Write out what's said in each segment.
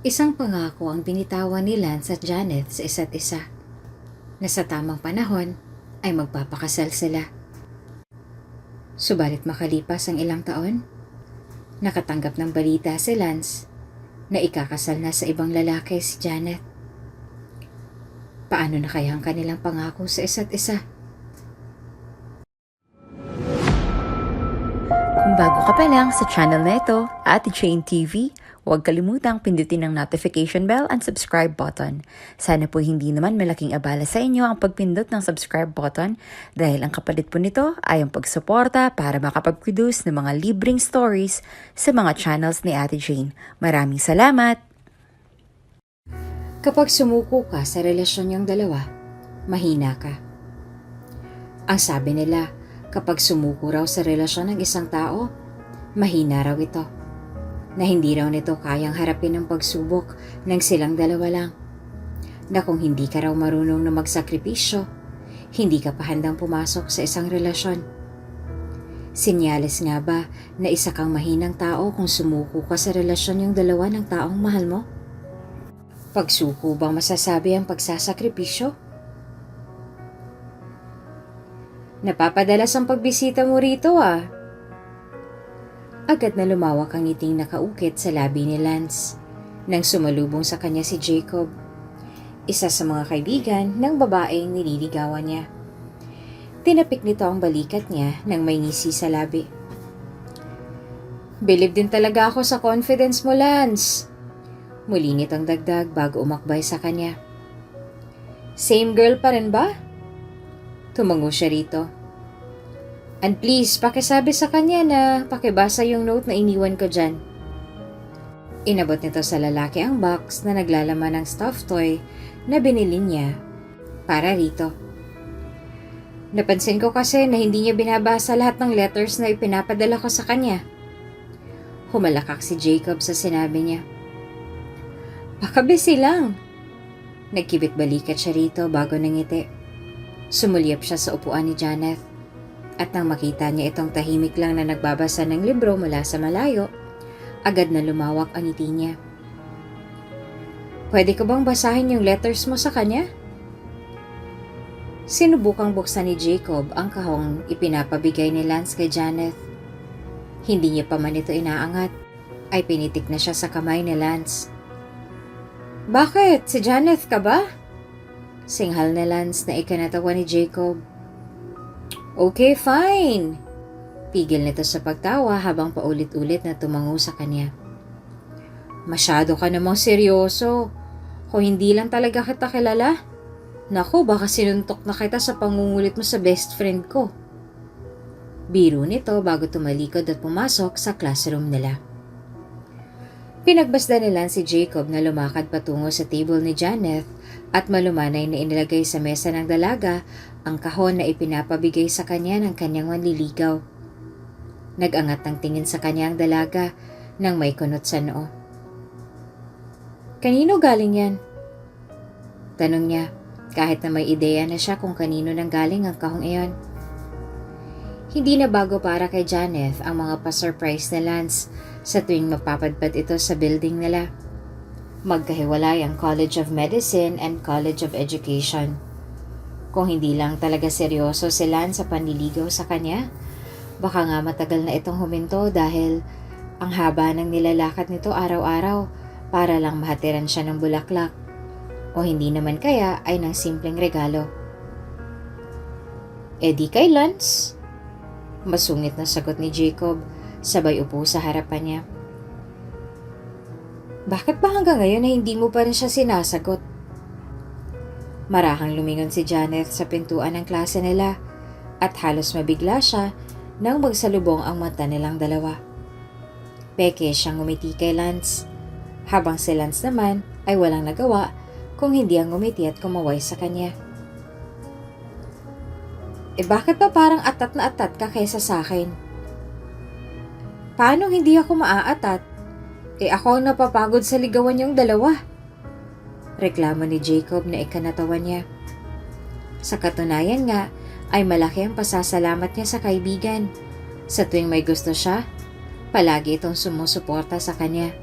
Isang pangako ang binitawan ni Lance at Janet sa isa't isa, na sa tamang panahon ay magpapakasal sila. Subalit makalipas ang ilang taon, nakatanggap ng balita si Lance na ikakasal na sa ibang lalaki si Janet. Paano na kaya ang kanilang pangako sa isa't isa? Kung bago ka pa lang sa channel na ito, Ate Jane TV, huwag kalimutang pindutin ang notification bell and subscribe button. Sana po hindi naman malaking abala sa inyo ang pagpindot ng subscribe button dahil ang kapalit po nito ay ang pagsuporta para makapag-produce ng mga libreng stories sa mga channels ni Ate Jane. Maraming salamat! Kapag sumuko ka sa relasyon niyong dalawa, mahina ka. Ang sabi nila, kapag sumuko raw sa relasyon ng isang tao, mahina raw ito. Na hindi raw nito kayang harapin ang pagsubok ng silang dalawa lang. Na kung hindi ka raw marunong na magsakripisyo, hindi ka pa handang pumasok sa isang relasyon. Senyales nga ba na isa kang mahinang tao kung sumuko ka sa relasyon yung dalawa ng taong mahal mo? Pagsuko bang masasabi ang pagsasakripisyo? Napapadalas ang pagbisita mo rito ah. Agad na lumawak ang ngiting nakaukit sa labi ni Lance nang sumalubong sa kanya si Jacob, isa sa mga kaibigan ng babaeng nililigawan niya. Tinapik nito ang balikat niya nang may ngisi sa labi. Bilib din talaga ako sa confidence mo, Lance. Muli nitong dagdag bago umakbay sa kanya. Same girl pa rin ba? Tumango siya rito. And please, pakisabi sa kanya na pakibasa yung note na iniwan ko dyan. Inabot nito sa lalaki ang box na naglalaman ng stuffed toy na binili niya para rito. Napansin ko kasi na hindi niya binabasa lahat ng letters na ipinapadala ko sa kanya. Humalakak si Jacob sa sinabi niya. Baka busy lang. Nagkibit balikat siya rito bago nangiti. Sumulyap siya sa upuan ni Janet. At nang makita niya itong tahimik lang na nagbabasa ng libro mula sa malayo, agad na lumawak ang ngiti niya. Pwede ko bang basahin yung letters mo sa kanya? Sinubukang buksan ni Jacob ang kahong ipinapabigay ni Lance kay Janet. Hindi niya pa man ito inaangat, ay pinitik na siya sa kamay ni Lance. Bakit? Si Janet ka ba? Singhal ni Lance na ikinatawa ni Jacob. Okay, fine. Pigil nito sa pagtawa habang paulit-ulit na tumango sa kanya. Masyado ka namang seryoso. Kung hindi lang talaga kita kilala, naku, baka sinuntok na kita sa pangungulit mo sa best friend ko. Biro nito bago tumalikod at pumasok sa classroom nila. Pinagbasdan nila si Jacob na lumakad patungo sa table ni Janet at malumanay na inilagay sa mesa ng dalaga ang kahon na ipinapabigay sa kanya ng kanyang manliligaw. Nag-angat ng tingin sa kanya ang dalaga nang may kunot sa noo. Kanino galing yan? Tanong niya kahit na may ideya na siya kung kanino nang galing ang kahong iyon. Hindi na bago para kay Janet ang mga pa-surprise na Lance sa tuwing mapapadpad ito sa building nila. Magkahiwalay ang College of Medicine and College of Education. Kung hindi lang talaga seryoso si Lance sa panliligaw sa kanya, baka nga matagal na itong huminto dahil ang haba ng nilalakad nito araw-araw para lang mahatiran siya ng bulaklak. O hindi naman kaya ay ng simpleng regalo. E di kay Lance? Masungit na sagot ni Jacob, sabay upo sa harapan niya. Bakit ba hanggang ngayon na hindi mo pa rin siya sinasagot? Marahang lumingon si Janet sa pintuan ng klase nila at halos mabigla siya nang magsalubong ang mata nilang dalawa. Peke siyang ngumiti kay Lance, habang si Lance naman ay walang nagawa kung hindi ang ngumiti at kumaway sa kanya. Bakit ba parang atat na atat ka kaysa sa akin? Paano hindi ako maaatat? Ako ang napapagod sa ligawan niyong dalawa. Reklamo ni Jacob na ikanatawa niya. Sa katunayan nga, ay malaki ang pasasalamat niya sa kaibigan. Sa tuwing may gusto siya, palagi itong sumusuporta sa kanya.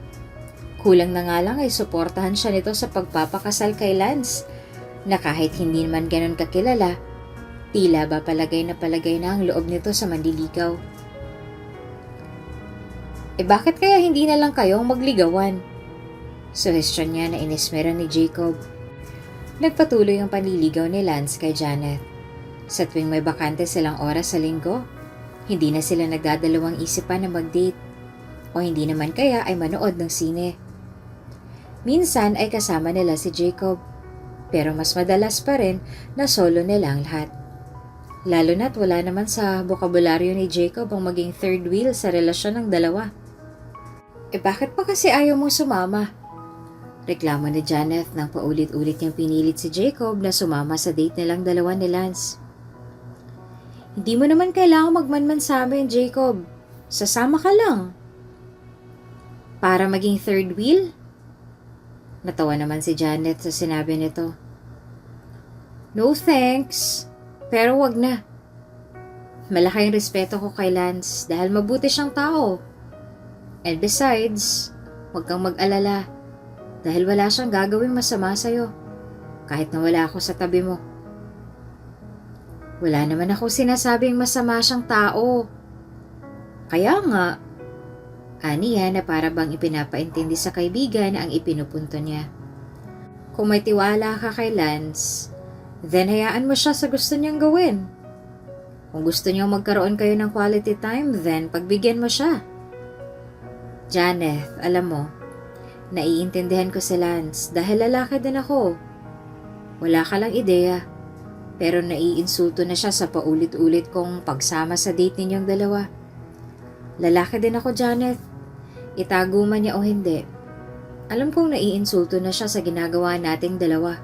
Kulang na nga lang ay suportahan siya nito sa pagpapakasal kay Lance na kahit hindi naman ganon kakilala, tila ba palagay na ang loob nito sa manliligaw. Bakit kaya hindi na lang kayong magligawan? Suhestyon niya na inismera ni Jacob. Nagpatuloy ang panliligaw ni Lance kay Janet. Sa tuwing may bakante silang oras sa linggo, hindi na sila nagdadalawang isipan na mag-date o hindi naman kaya ay manood ng sine. Minsan ay kasama nila si Jacob, pero mas madalas pa rin na solo nila ang lahat. Lalo na't wala naman sa bokabularyo ni Jacob ang maging third wheel sa relasyon ng dalawa. Bakit pa kasi ayaw mong sumama? Reklamo ni Janet nang paulit-ulit niyang pinilit si Jacob na sumama sa date nilang dalawa ni Lance. Hindi mo naman kailangang magmanman sa amin, Jacob. Sasama ka lang. Para maging third wheel? Natawa naman si Janet sa sinabi nito. No thanks, pero wag na. Malaki ang respeto ko kay Lance dahil mabuti siyang tao. And besides, wag kang mag-alala dahil wala siyang gagawing masama sa'yo kahit na wala ako sa tabi mo. Wala naman ako sinasabing masama siyang tao. Kaya nga, aniya na para bang ipinapaintindi sa kaibigan ang ipinupunto niya. Kung may tiwala ka kay Lance, then hayaan mo siya sa gusto niyang gawin. Kung gusto niyang magkaroon kayo ng quality time, then pagbigyan mo siya. Janet, alam mo, naiintindihan ko si Lance dahil lalaki din ako. Wala ka lang ideya, pero naiinsulto na siya sa paulit-ulit kong pagsama sa date ninyong dalawa. Lalaki din ako, Janet. Itago man niya o hindi. Alam kong naiinsulto na siya sa ginagawa nating dalawa.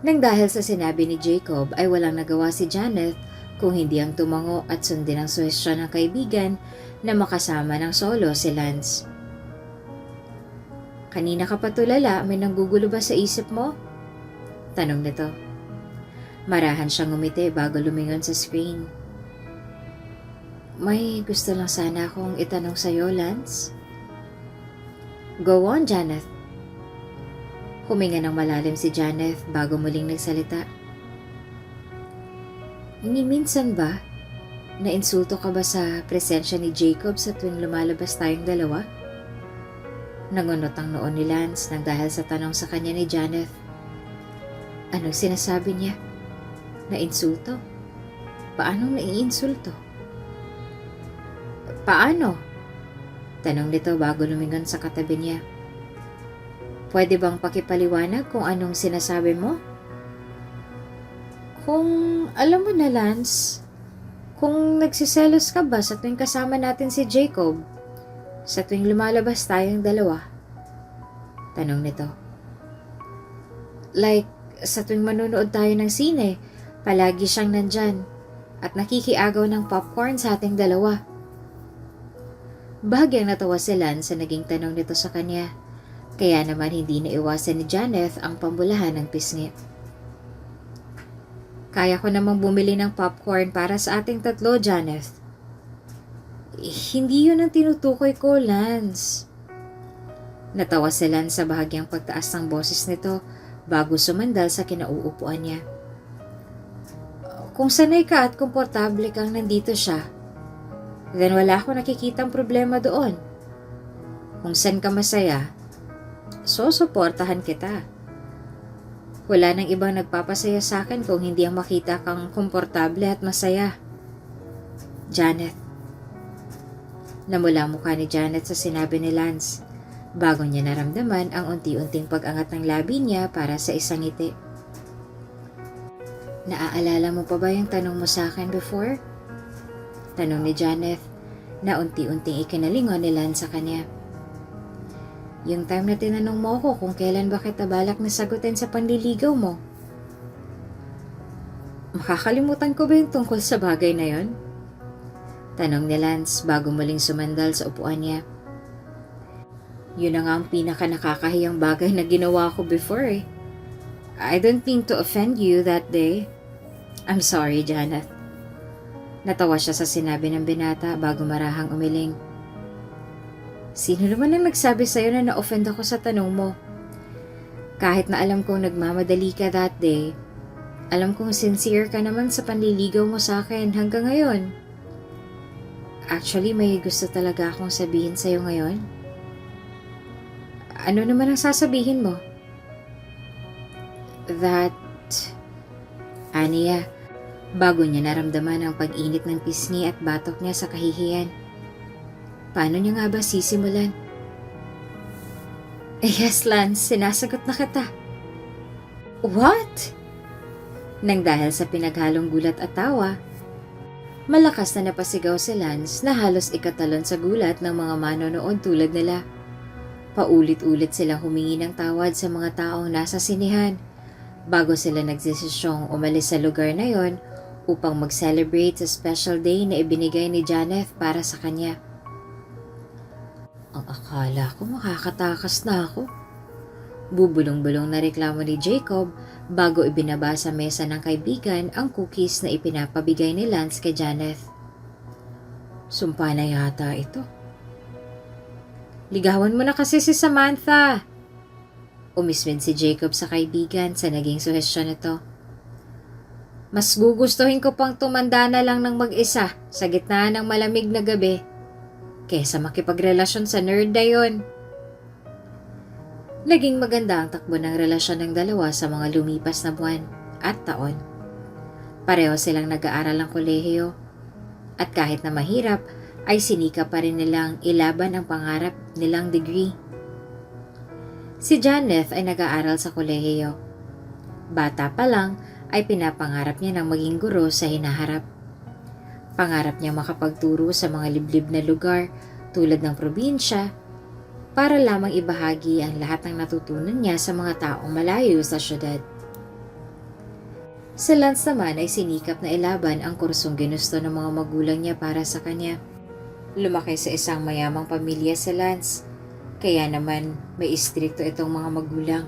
Nang dahil sa sinabi ni Jacob ay walang nagawa si Janet kung hindi ang tumango at sundin ang suhestyon ng kaibigan na makasama ng solo si Lance. Kanina ka pa tulala, may nanggugulo ba sa isip mo? Tanong nito. Marahan siyang ngumiti bago lumingon sa screen. May gusto lang sana akong itanong sa'yo, Lance. Go on, Janet. Huminga ng malalim si Janet bago muling nagsalita. Ni minsan ba, nainsulto ka ba sa presensya ni Jacob sa tuwing lumalabas tayong dalawa? Nangunot ang noon ni Lance nang dahil sa tanong sa kanya ni Janet. Anong sinasabi niya? Nainsulto? Paanong naiinsulto? Paano? Tanong nito bago lumingon sa katabi niya. Pwede bang pakipaliwanag kung anong sinasabi mo? Kung alam mo na, Lance, kung nagsiselos ka ba sa tuwing kasama natin si Jacob, sa tuwing lumalabas tayong dalawa? Tanong nito. Like, sa tuwing manonood tayo ng sine, palagi siyang nandyan at nakikiagaw ng popcorn sa ating dalawa. Bahagyang natawa si Lance sa naging tanong nito sa kanya, kaya naman hindi naiwasan ni Janet ang pambulahan ng pisngi. Kaya ko namang bumili ng popcorn para sa ating tatlo, Janet. Hindi yun ang tinutukoy ko, Lance. Natawa si Lance sa bahagyang pagtaas ng boses nito bago sumandal sa kinauupuan niya. Kung sanay ka at komportable kang nandito siya, then wala akong nakikitang problema doon. Kung saan ka masaya, susuportahan kita. Wala nang ibang nagpapasaya sa akin kung hindi ang makita kang komportable at masaya. Janet. Namula mukha ni Janet sa sinabi ni Lance, bago niya naramdaman ang unti-unting pag-angat ng labi niya para sa isang ngiti. Naaalala mo pa ba yung tanong mo sa akin before? Tanong ni Janet na unti-unting ikinalingon ni Lance sa kanya. Yung time na tinanong mo ako kung kailan ba kita balak na sagutin sa panliligaw mo. Makakalimutan ko ba yung tungkol sa bagay na yon? Tanong ni Lance bago muling sumandal sa upuan niya. Yun na nga ang pinaka nakakahiyang bagay na ginawa ko before eh. I don't mean to offend you that day. I'm sorry, Janet. Natawa siya sa sinabi ng binata bago marahang umiling. Sino naman ang nagsabi sa'yo na na-offend ako sa tanong mo? Kahit na alam kong nagmamadali ka that day, alam kong sincere ka naman sa panliligaw mo sa akin hanggang ngayon. Actually, may gusto talaga akong sabihin sa'yo ngayon. Ano naman ang sasabihin mo? That, Ania, bago niya naramdaman ang pag-init ng pisngi at batok niya sa kahihiyan. Paano niya nga ba sisimulan? Yes, Lance, sinasagot na kita. What? Nang dahil sa pinaghalong gulat at tawa, malakas na napasigaw si Lance na halos ikatalon sa gulat ng mga manonood tulad nila. Paulit-ulit silang humingi ng tawad sa mga taong nasa sinihan bago sila nagdesisyong umalis sa lugar na yon upang mag-celebrate sa special day na ibinigay ni Janeth para sa kanya. Ang akala ko makakatakas na ako. Bubulong-bulong na reklamo ni Jacob bago ibinaba sa mesa ng kaibigan ang cookies na ipinapabigay ni Lance kay Janeth. Sumpa na yata ito. Ligawan mo na kasi si Samantha. Umismid si Jacob sa kaibigan sa naging suhestyon nito. Mas gugustuhin ko pang tumanda na lang ng mag-isa sa gitna ng malamig na gabi kesa makipagrelasyon sa nerd na yun. Naging maganda ang takbo ng relasyon ng dalawa sa mga lumipas na buwan at taon. Pareho silang nag-aaral ng kolehiyo at kahit na mahirap ay sinika pa rin nilang ilaban ang pangarap nilang degree. Si Janeth ay nag-aaral sa kolehiyo. Bata pa lang ay pinapangarap niya ng maging guro sa hinaharap. Pangarap niya makapagturo sa mga liblib na lugar tulad ng probinsya para lamang ibahagi ang lahat ng natutunan niya sa mga taong malayo sa syudad. Si Lance naman ay sinikap na ilaban ang kursong ginusto ng mga magulang niya para sa kanya. Lumaki sa isang mayamang pamilya si Lance, kaya naman may istrikto itong mga magulang.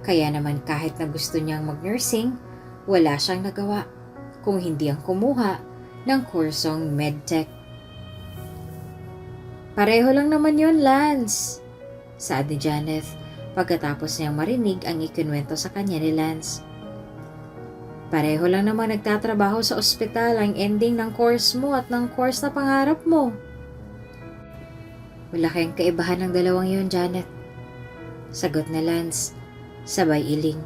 Kaya naman kahit na gusto niyang mag-nursing, wala siyang nagawa kung hindi ang kumuha ng kursong medtech. Pareho lang naman yon, Lance, saad ni Janeth pagkatapos niyang marinig ang ikinwento sa kanya ni Lance. Pareho lang naman nagtatrabaho sa ospital ang ending ng course mo at ng course na pangarap mo. Wala kayong kaibahan ng dalawang yon, Janeth, sagot ni Lance, sabay iling.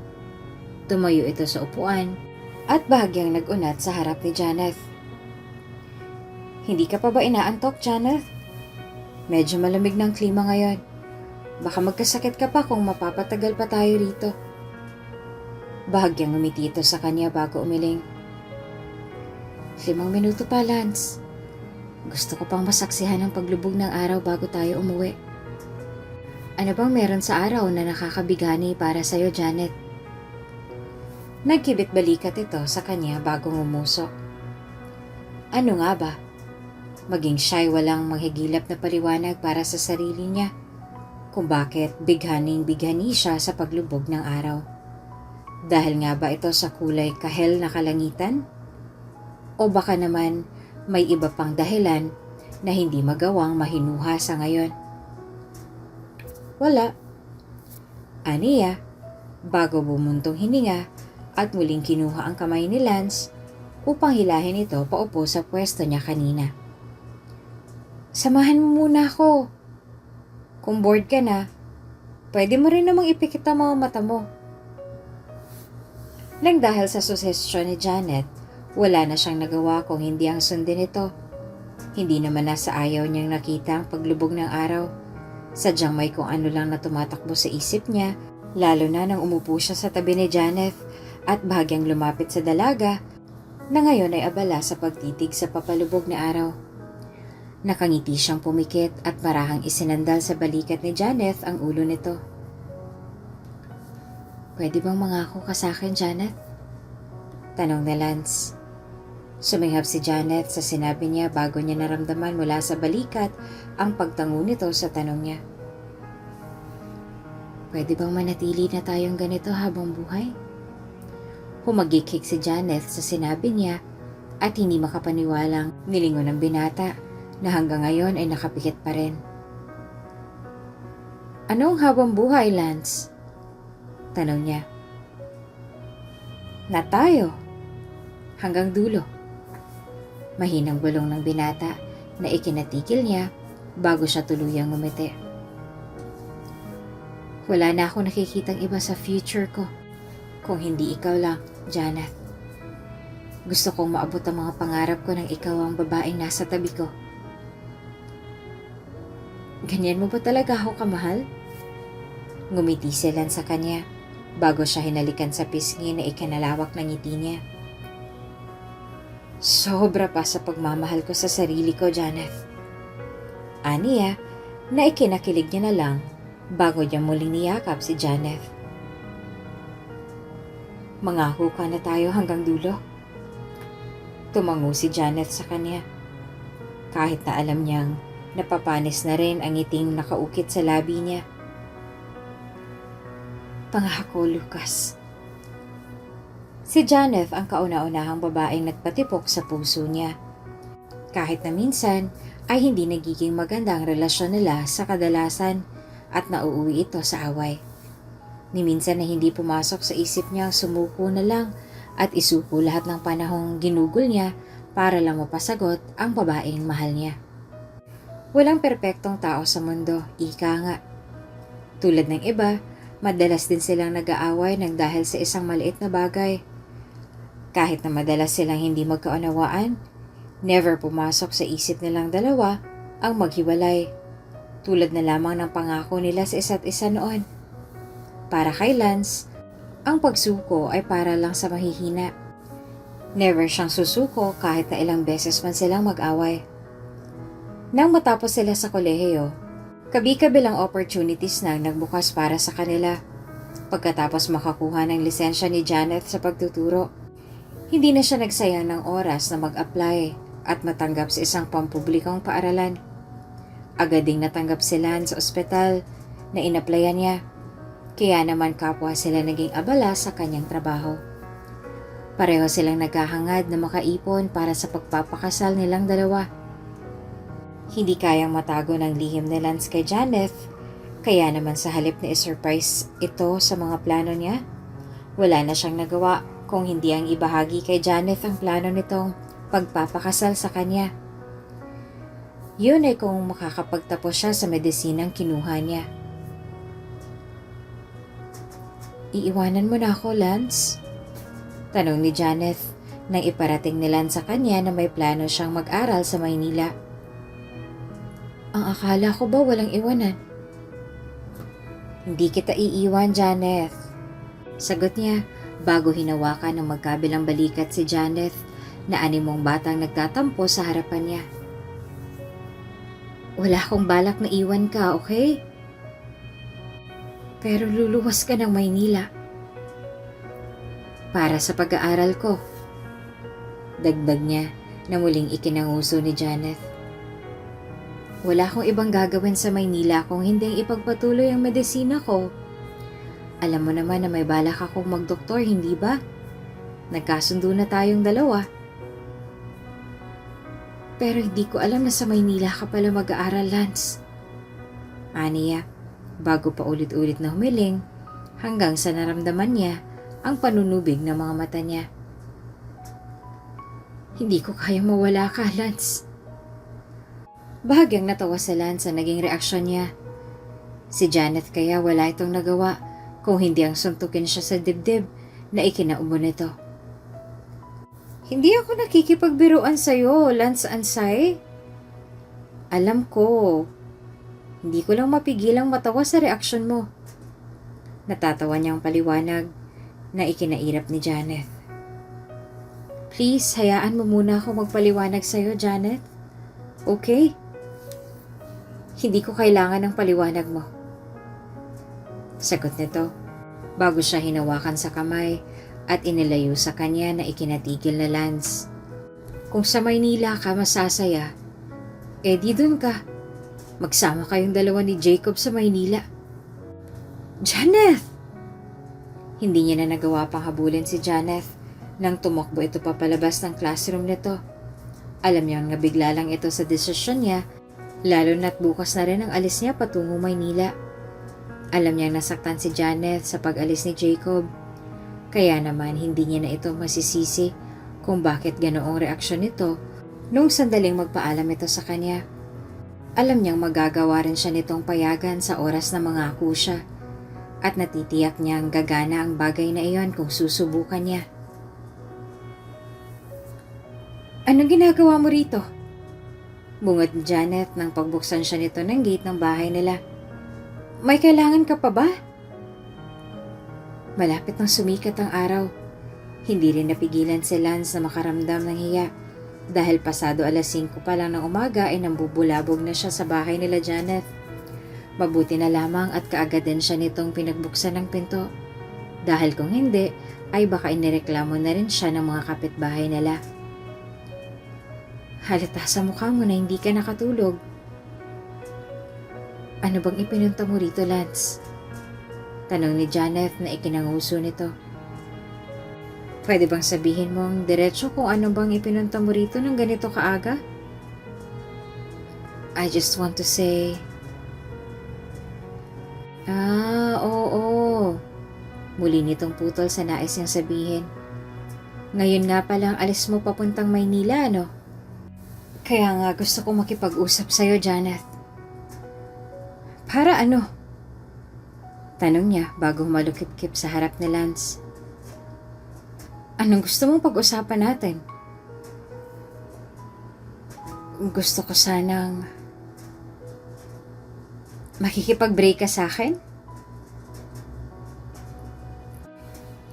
Tumayo ito sa upuan at bahagyang nag-unat sa harap ni Janeth. Hindi ka pa ba inaantok, Janeth? Medyo malamig ng klima ngayon. Baka magkasakit ka pa kung mapapatagal pa tayo rito. Bahagyang umiti ito sa kanya bago umiling. 5 minuto pa, Lance. Gusto ko pang masaksihan ang paglubog ng araw bago tayo umuwi. Ano bang meron sa araw na nakakabigani para sa'yo, Janeth? Nagkibit balikat ito sa kanya bago ngumuso. Ano nga ba? Maging siya'y walang maghigilap na paliwanag para sa sarili niya kung bakit bighaning-bighani siya sa paglubog ng araw. Dahil nga ba ito sa kulay kahel na kalangitan? O baka naman may iba pang dahilan na hindi magawang mahinuha sa ngayon? Wala. Aniya, bago bumuntong hininga at muling kinuha ang kamay ni Lance upang hilahin ito paupo sa pwesto niya kanina. Samahan mo muna ako. Kung bored ka na, pwede mo rin namang ipikit ang mga mata mo. Nang dahil sa suhestyon ni Janeth, wala na siyang nagawa kung hindi ang sundin ito. Hindi naman nasa ayaw niyang nakita ang paglubog ng araw. Sadyang may kung ano lang na tumatakbo sa isip niya, lalo na nang umupo siya sa tabi ni Janeth at bahagyang lumapit sa dalaga na ngayon ay abala sa pagtitig sa papalubog na araw. Nakangiti siyang pumikit at marahang isinandal sa balikat ni Janeth ang ulo nito. Pwede bang mangako ka sa akin, Janeth? Tanong ni Lance. Suminghap si Janeth sa sinabi niya bago niya naramdaman mula sa balikat ang pagtango nito sa tanong niya. Pwede bang manatili na tayong ganito habang buhay? Humagikik si Janeth sa sinabi niya at hindi makapaniwalang nilingon ng binata na hanggang ngayon ay nakapikit pa rin. Anong habang buhay, Lance? Tanong niya. Na tayo. Hanggang dulo. Mahinang bulong ng binata na ikinatigil niya bago siya tuluyang ngumiti. Wala na ako nakikitang iba sa future ko. Kung hindi ikaw lang, Janet. Gusto kong maabot ang mga pangarap ko nang ikaw ang babaeng nasa tabi ko. Ganyan mo ba talaga ako kamahal? Ngumiti si Lance sa kanya bago siya hinalikan sa pisngi na ikinalawak ng ngiti niya. Sobra pa sa pagmamahal ko sa sarili ko, Janet. Aniya na ikinakilig niya na lang bago niya muling niyakap si Janet. Mangako ka na tayo hanggang dulo. Tumango si Janet sa kanya. Kahit na alam niyang napapanis na rin ang ngiting nakaukit sa labi niya. Pangako, Lucas. Si Janet ang kauna-unahang babaeng nagpatipok sa puso niya. Kahit na minsan ay hindi nagiging maganda ang relasyon nila sa kadalasan at nauuwi ito sa away. Ni minsan na hindi pumasok sa isip niya sumuko na lang at isuko lahat ng panahong ginugol niya para lang mapasagot ang babaeng mahal niya. Walang perpektong tao sa mundo, ika nga. Tulad ng iba, madalas din silang nag-aaway ng dahil sa isang maliit na bagay. Kahit na madalas silang hindi magkaunawaan, never pumasok sa isip nilang dalawa ang maghiwalay. Tulad na lamang ng pangako nila sa isa't isa noon. Para kay Lance, ang pagsuko ay para lang sa mahihina. Never siyang susuko kahit na ilang beses man silang mag-away. Nang matapos sila sa kolehiyo, kabi-kabilang opportunities na nagbukas para sa kanila. Pagkatapos makakuha ng lisensya ni Janet sa pagtuturo, hindi na siya nagsayang ng oras na mag-apply at matanggap sa isang pampublikong paaralan. Agad ding natanggap si Lance sa ospital na inaplayan niya, kaya naman kapwa sila naging abala sa kanyang trabaho. Pareho silang naghahangad na makaipon para sa pagpapakasal nilang dalawa. Hindi kayang matago ng lihim ni Lance kay Janet, kaya naman sa halip na isurprise ito sa mga plano niya, wala na siyang nagawa kung hindi ang ibahagi kay Janet ang plano nitong pagpapakasal sa kanya. Yun ay kung makakapagtapos siya sa medisinang kinuha niya. Iiwanan mo na ako, Lance? Tanong ni Janet nang iparating ni Lance sa kanya na may plano siyang mag-aral sa Maynila. Ang akala ko ba walang iwanan? Hindi kita iiwan, Janet. Sagot niya bago hinawakan ng magkabilang balikat si Janet na animong batang nagtatampo sa harapan niya. Wala akong balak na iwan ka, okay? Pero luluwas ka ng Maynila. Para sa pag-aaral ko. Dagdag niya na muling ikinanguso ni Janet. Wala akong ibang gagawin sa Maynila kung hindi ipagpatuloy ang medisina ko. Alam mo naman na may balak akong magdoktor, hindi ba? Nagkasundo na tayong dalawa. Pero hindi ko alam na sa Maynila ka pala mag-aaral, Lance. Aniya, bago pa ulit-ulit na humiling, hanggang sa naramdaman niya ang panunubig ng mga mata niya. Hindi ko kayang mawala ka, Lance. Bahagyang natawa si Lance sa naging reaksyon niya. Si Janet kaya wala itong nagawa kung hindi ang suntukin siya sa dibdib na ikinaubo nito. Hindi ako nakikipagbiruan sa'yo, Lance Ansay. Alam ko. Hindi ko lang mapigilang matawa sa reaksyon mo. Natatawa niyang paliwanag na ikinairap ni Janet. Please, hayaan mo muna ako magpaliwanag sa'yo, Janet. Okay? Hindi ko kailangan ng paliwanag mo. Sagot nito, bago siya hinawakan sa kamay at inilayo sa kanya na ikinatigil na Lance. Kung sa Maynila ka masasaya, di dun ka. Magsama kayong dalawa ni Jacob sa Maynila. Janet! Hindi niya na nagawa pang habulin si Janet nang tumakbo ito papalabas ng classroom nito. Alam niyang nabigla lang ito sa desisyon niya, lalo na't bukas na rin ang alis niya patungo Maynila. Alam niyang nasaktan si Janet sa pag-alis ni Jacob. Kaya naman hindi niya na ito masisisi kung bakit ganoong reaksyon nito nung sandaling magpaalam ito sa kanya. Alam niyang magagawa rin siya nitong payagan sa oras na mangako siya at natitiyak niyang gagana ang bagay na iyon kung susubukan niya. Anong ginagawa mo rito? Bungad ni Janet nang pagbuksan siya nito ng gate ng bahay nila. May kailangan ka pa ba? Malapit nang sumikat ang araw. Hindi rin napigilan si Lance na makaramdam ng hiya dahil pasado 5:00 pa lang ng umaga ay nambubulabog na siya sa bahay nila Janet. Mabuti na lamang at kaagad din siya nitong pinagbuksan ng pinto. Dahil kung hindi, ay baka inireklamo na rin siya ng mga kapitbahay nila. Halata sa mukha mo na hindi ka nakatulog. Ano bang ipinunta mo rito, Lance? Tanong ni Janet na ikinanguso nito. Pwede bang sabihin mong diretso kung ano bang ipinunta mo rito ng ganito kaaga? I just want to say... oo. Muli nitong putol sa nais niyang sabihin. Ngayon nga palang alis mo papuntang Maynila, no? Kaya nga gusto kong makipag-usap sa'yo, Janet. Para ano? Tanong niya bago malukip-kip sa harap ni Lance. Anong gusto mong pag-usapan natin? Gusto ko sanang... Makikipag-break ka sa akin?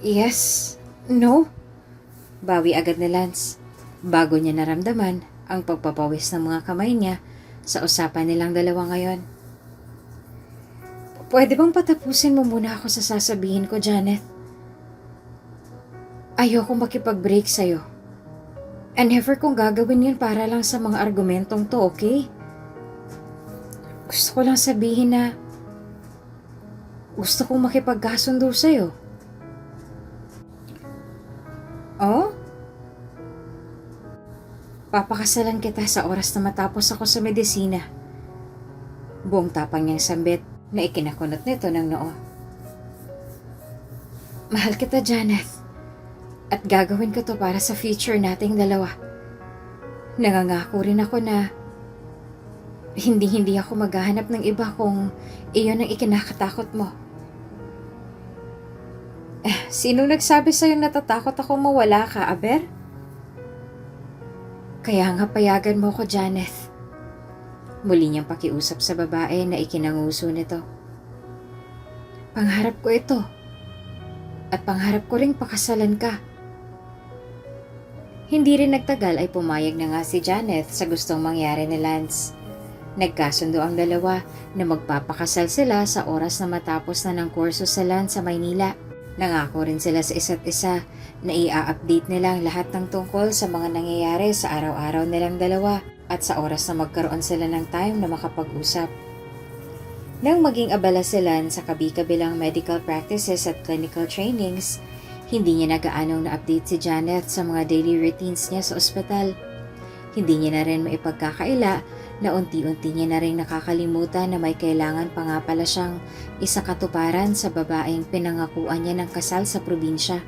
Yes. No. Bawi agad ni Lance bago niya naramdaman ang pagpapawis ng mga kamay niya sa usapan nilang dalawa ngayon. Pwede bang patapusin mo muna ako sa sasabihin ko, Janet? Ayoko makipag-break sa'yo. And never kong gagawin yun para lang sa mga argumentong to, okay? Gusto ko lang sabihin na gusto kong makipagkasundo sa'yo. Oh? Papakasalan kita sa oras na matapos ako sa medisina. Buong tapang niyang sambit na ikinakunot nito ng noo. Mahal kita, Janet. At gagawin ko to para sa future nating dalawa. Nangangako rin ako na hindi ako maghahanap ng iba kung iyon ang ikinakatakot mo. Sinong nagsabi sa'yo natatakot akong mawala ka, Aber? Kaya nga payagan mo ko, Janet. Muli niyang pakiusap sa babae na ikinanguso nito. Pangharap ko ito. At pangharap ko ring pakasalan ka. Hindi rin nagtagal ay pumayag na nga si Janet sa gustong mangyari ni Lance. Nagkasundo ang dalawa na magpapakasal sila sa oras na matapos na ng kurso sa Lance sa Maynila. Nangako rin sila sa isa't isa na i-update nila ang lahat ng tungkol sa mga nangyayari sa araw-araw nilang dalawa at sa oras na magkaroon sila ng time na makapag-usap. Nang maging abala sila sa kabi-kabilang medical practices at clinical trainings, hindi niya nagaanong na-update si Janet sa mga daily routines niya sa ospital. Hindi niya na rin maipagkakaila na unti-unti niya na rin nakakalimutan na may kailangan pa nga pala siyang isakatuparan sa babaeng pinangakuan niya ng kasal sa probinsya.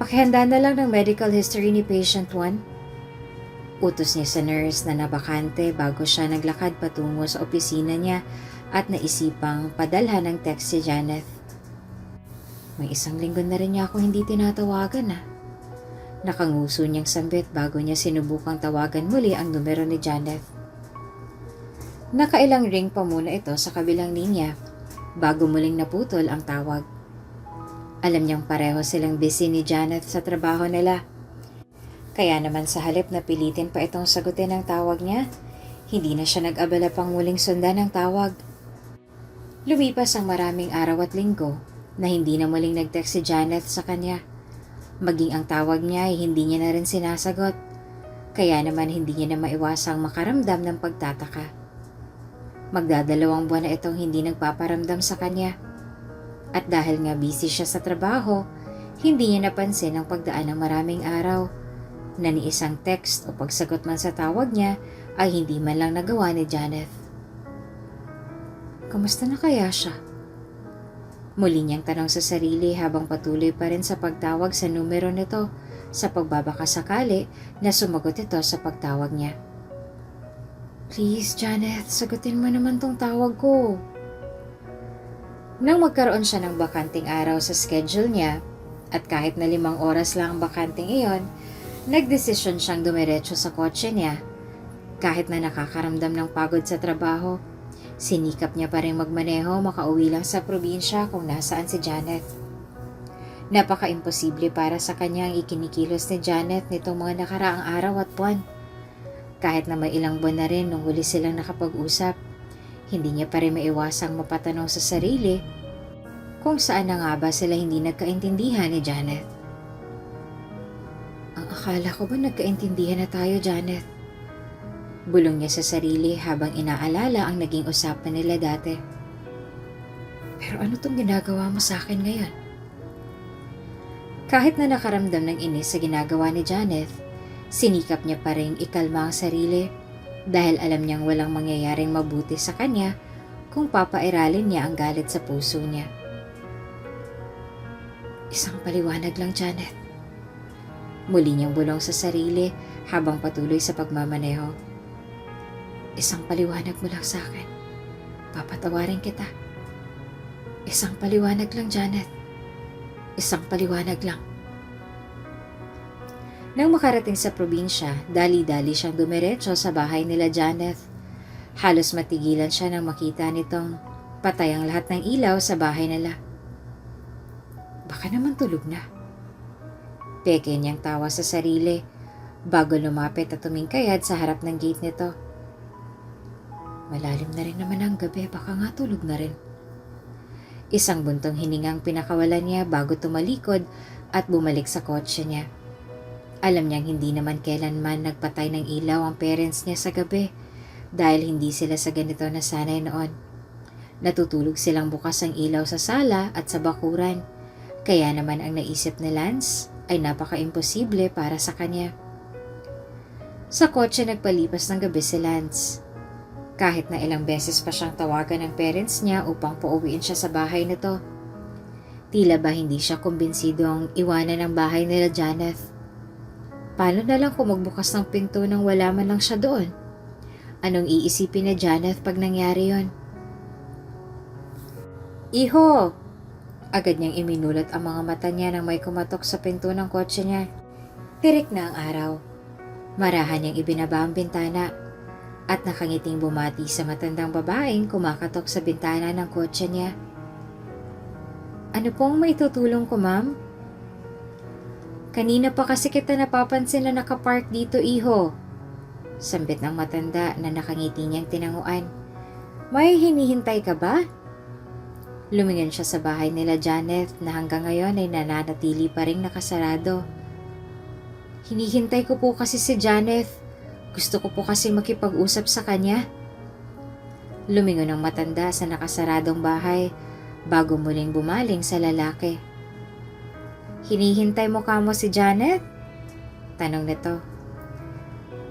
Pakihanda na lang ng medical history ni patient 1. Utos niya sa nurse na nabakante bago siya naglakad patungo sa opisina niya at naisipang padalhan ng text si Janet. May 1 linggo na rin niya ako hindi tinatawagan ah. Nakanguso niyang sambit bago niya sinubukang tawagan muli ang numero ni Janet. Nakailang ring pa muna ito sa kabilang linya bago muling naputol ang tawag. Alam niyang pareho silang busy ni Janet sa trabaho nila. Kaya naman sa halip na pilitin pa itong sagutin ang tawag niya, hindi na siya nag-abala pang muling sundan ang tawag. Lumipas ang maraming araw at linggo na hindi na muling nag-text si Janet sa kanya. Maging ang tawag niya ay hindi niya na rin sinasagot. Kaya naman hindi niya na maiwasang makaramdam ng pagtataka. Magdadalawang buwan na itong hindi nagpaparamdam sa kanya. At dahil nga busy siya sa trabaho, hindi niya napansin ang pagdaan ng maraming araw na ni isang text o pagsagot man sa tawag niya ay hindi man lang nagawa ni Janet. Kamusta na kaya siya? Muli niyang tanong sa sarili habang patuloy pa rin sa pagtawag sa numero nito sa pagbabakasakali na sumagot ito sa pagtawag niya. Please, Janet, sagutin mo naman tong tawag ko. Nang magkaroon siya ng bakanting araw sa schedule niya, at kahit na 5 oras lang ang bakanting iyon, nagdesisyon siyang dumiretso sa kotse niya. Kahit na nakakaramdam ng pagod sa trabaho, sinikap niya pa rin magmaneho makauwi lang sa probinsya kung nasaan si Janet. Napaka-imposible para sa kanya ang ikinikilos ni Janet nitong mga nakaraang araw at buwan. Kahit na may ilang buwan na rin nung huli silang nakapag-usap, hindi niya pa rin maiwasang mapatanong sa sarili kung saan na nga ba sila hindi nagkaintindihan ni Janet. Ang akala ko ba nagkaintindihan na tayo, Janet? Bulong niya sa sarili habang inaalala ang naging usapan nila dati. Pero ano tong ginagawa mo sa akin ngayon? Kahit na nakaramdam ng inis sa ginagawa ni Janet, sinikap niya pa rin ikalma ang sarili dahil alam niyang walang mangyayaring mabuti sa kanya kung papairalin niya ang galit sa puso niya. Isang paliwanag lang, Janet. Muli niyang bulong sa sarili habang patuloy sa pagmamaneho. Isang paliwanag mo lang sa akin. Papatawarin kita. Isang paliwanag lang, Janet. Isang paliwanag lang. Nang makarating sa probinsya, dali-dali siyang dumiretso sa bahay nila Janet. Halos matigilan siya nang makita nitong patay ang lahat ng ilaw sa bahay nila. Baka naman tulog na. Peke niyang tawa sa sarili bago lumapit at tumingkayad sa harap ng gate nito. Malalim na rin naman ang gabi, baka nga tulog na rin. Isang buntong hiningang pinakawalan niya bago tumalikod at bumalik sa kotse niya. Alam niyang hindi naman kailanman nagpatay ng ilaw ang parents niya sa gabi dahil hindi sila sa ganito nasanay noon. Natutulog silang bukas ang ilaw sa sala at sa bakuran, kaya naman ang naisip ni Lance ay napaka-imposible para sa kanya. Sa kotse nagpalipas ng gabi si Lance. Kahit na ilang beses pa siyang tawagan ng parents niya upang pauwiin siya sa bahay nito. Tila ba hindi siya kumbinsido ang iwanan ng bahay nila Janet. Paano na lang kung magbukas ng pinto nang wala man lang siya doon? Anong iisipin ni Janet pag nangyari yon? Iho! Agad niyang iminulat ang mga mata niya nang may kumatok sa pinto ng kotse niya. Tirik na ang araw. Marahan niyang ibinaba ang bintana at nakangiting bumati sa matandang babaeng kumakatok sa bintana ng kotse niya. Ano pong maitutulong ko, ma'am? Kanina pa kasi kita napapansin na nakapark dito, iho. Sambit ng matanda na nakangiti niyang tinanguan. May hinihintay ka ba? Lumingon siya sa bahay nila Janet na hanggang ngayon ay nananatili pa ring nakasarado. Hinihintay ko po kasi si Janet. Gusto ko po kasi makipag-usap sa kanya. Lumingon ang matanda sa nakasaradong bahay bago muling bumaling sa lalaki. Hinihintay mo kamo si Janet? Tanong nito.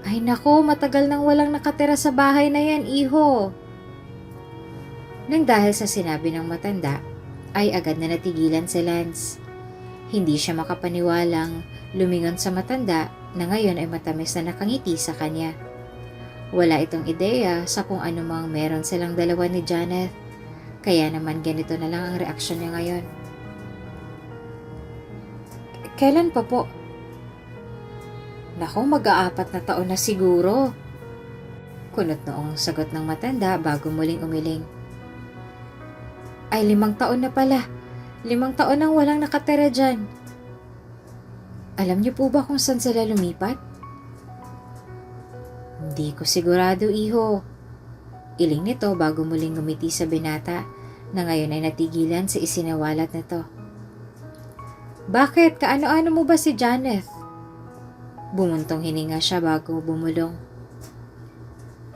Ay nako, matagal nang walang nakatira sa bahay na yan, iho. Nang dahil sa sinabi ng matanda, ay agad na natigilan si Lance. Hindi siya makapaniwalang lumingon sa matanda na ngayon ay matamis na nakangiti sa kanya. Wala itong ideya sa kung ano mang meron silang dalawa ni Janet, kaya naman ganito na lang ang reaksyon niya ngayon. Kailan pa po? Naku, mag-aapat na taon na siguro. Kunot noong sagot ng matanda bago muling umiling. Ay 5 taon na pala. 5 taon nang walang nakatira dyan. Alam niyo po ba kung saan sila lumipat? Hindi ko sigurado, iho. Iling nito bago muling ngumiti sa binata na ngayon ay natigilan sa isinawalat nito. Bakit? Kaano-ano mo ba si Janet? Bumuntong hininga siya bago bumulong.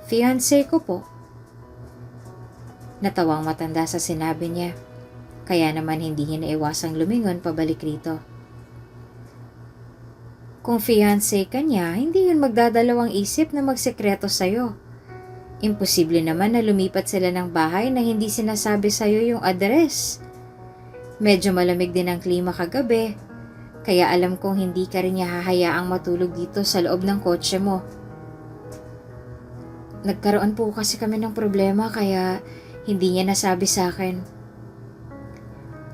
Fiancé ko po. Natawang matanda sa sinabi niya, kaya naman hindi niya naiwasang lumingon pabalik rito. Kung fiancé ka niya, hindi yun magdadalawang isip na magsekreto sa'yo. Imposible naman na lumipat sila ng bahay na hindi sinasabi sa'yo yung address. Medyo malamig din ang klima kagabi, kaya alam kong hindi ka rin niya hahayaang matulog dito sa loob ng kotse mo. Nagkaroon po kasi kami ng problema kaya hindi niya nasabi sa akin.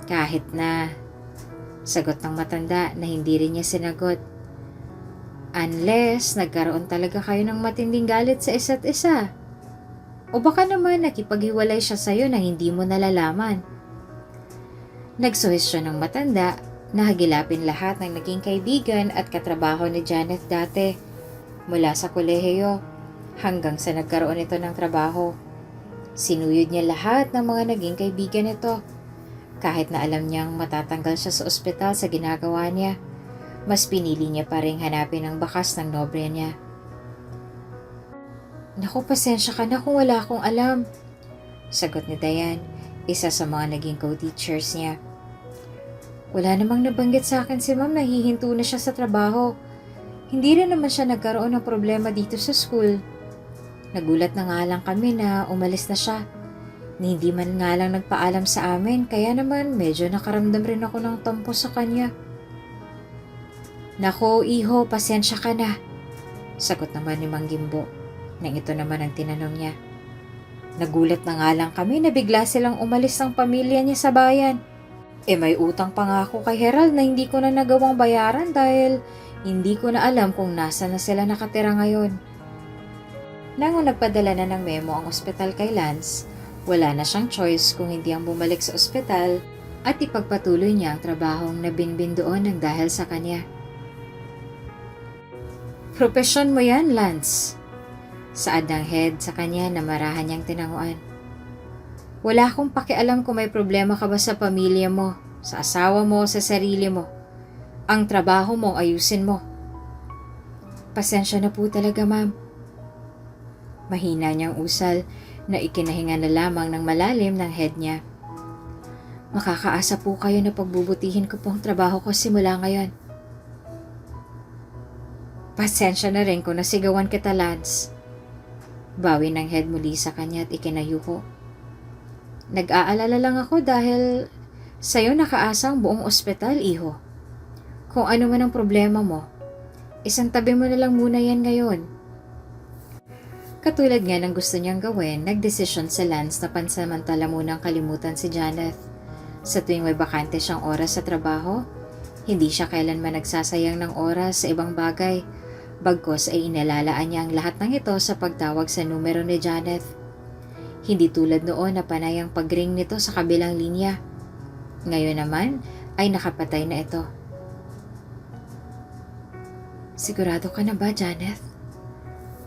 Kahit na, sagot ng matanda na hindi rin niya sinagot. Unless nagkaroon talaga kayo ng matinding galit sa isa't isa. O baka naman nakipaghiwalay siya sa'yo na hindi mo nalalaman. Nagsuhestyon ng matanda na hagilapin lahat ng naging kaibigan at katrabaho ni Janet dati mula sa kolehiyo hanggang sa nagkaroon ito ng trabaho. Sinuyod niya lahat ng mga naging kaibigan nito. Kahit na alam niyang matatanggal siya sa ospital sa ginagawa niya, mas pinili niya pa rin hanapin ang bakas ng nobya niya. Naku, pasensya ka na kung wala akong alam, sagot ni Diane, isa sa mga naging co-teachers niya. Wala namang nabanggit sa akin si ma'am na hihinto na siya sa trabaho. Hindi rin naman siya nagkaroon ng problema dito sa school. Nagulat na nga lang kami na umalis na siya. Ni hindi man nga lang nagpaalam sa amin, kaya naman medyo nakaramdam rin ako ng tampo sa kanya. Nako, iho, pasensya ka na, sagot naman ni Mang Gimbo, nang ito naman ang tinanong niya. Nagulat na nga lang kami na bigla silang umalis ng pamilya niya sa bayan. May utang pa nga ako kay Herald na hindi ko na nagawang bayaran dahil hindi ko na alam kung nasa na sila nakatira ngayon. Nang nagpadala na ng memo ang ospital kay Lance, wala na siyang choice kung hindi ang bumalik sa ospital at ipagpatuloy niya ang trabahong nabinbin doon ng dahil sa kanya. Propesyon mo yan, Lance, saad ng head sa kanya na marahan niyang tinanguan. Wala akong pakialam kung may problema ka ba sa pamilya mo, sa asawa mo, sa sarili mo. Ang trabaho mo, ayusin mo. Pasensya na po talaga, ma'am. Mahina niyang usal na ikinahinga na lamang ng malalim ng head niya. Makakaasa po kayo na pagbubutihin ko po ang trabaho ko simula ngayon. Pasensya na rin kung nasigawan kita, Lance. Bawi ng head muli sa kanya at ikinayuko. Nag-aalala lang ako dahil sa'yo nakaasa ang buong ospital, iho. Kung ano man ang problema mo, isang tabi mo na lang muna yan ngayon. Katulad nga ng gusto niyang gawin, nagdesisyon si Lance na pansamantala munang kalimutan si Janet. Sa tuwing may bakante siyang oras sa trabaho, hindi siya kailanman nagsasayang ng oras sa ibang bagay, bagkos ay inalalaan niya ang lahat ng ito sa pagtawag sa numero ni Janet. Hindi tulad noon na panay ang pag-ring nito sa kabilang linya. Ngayon naman ay nakapatay na ito. Sigurado ka na ba, Janet?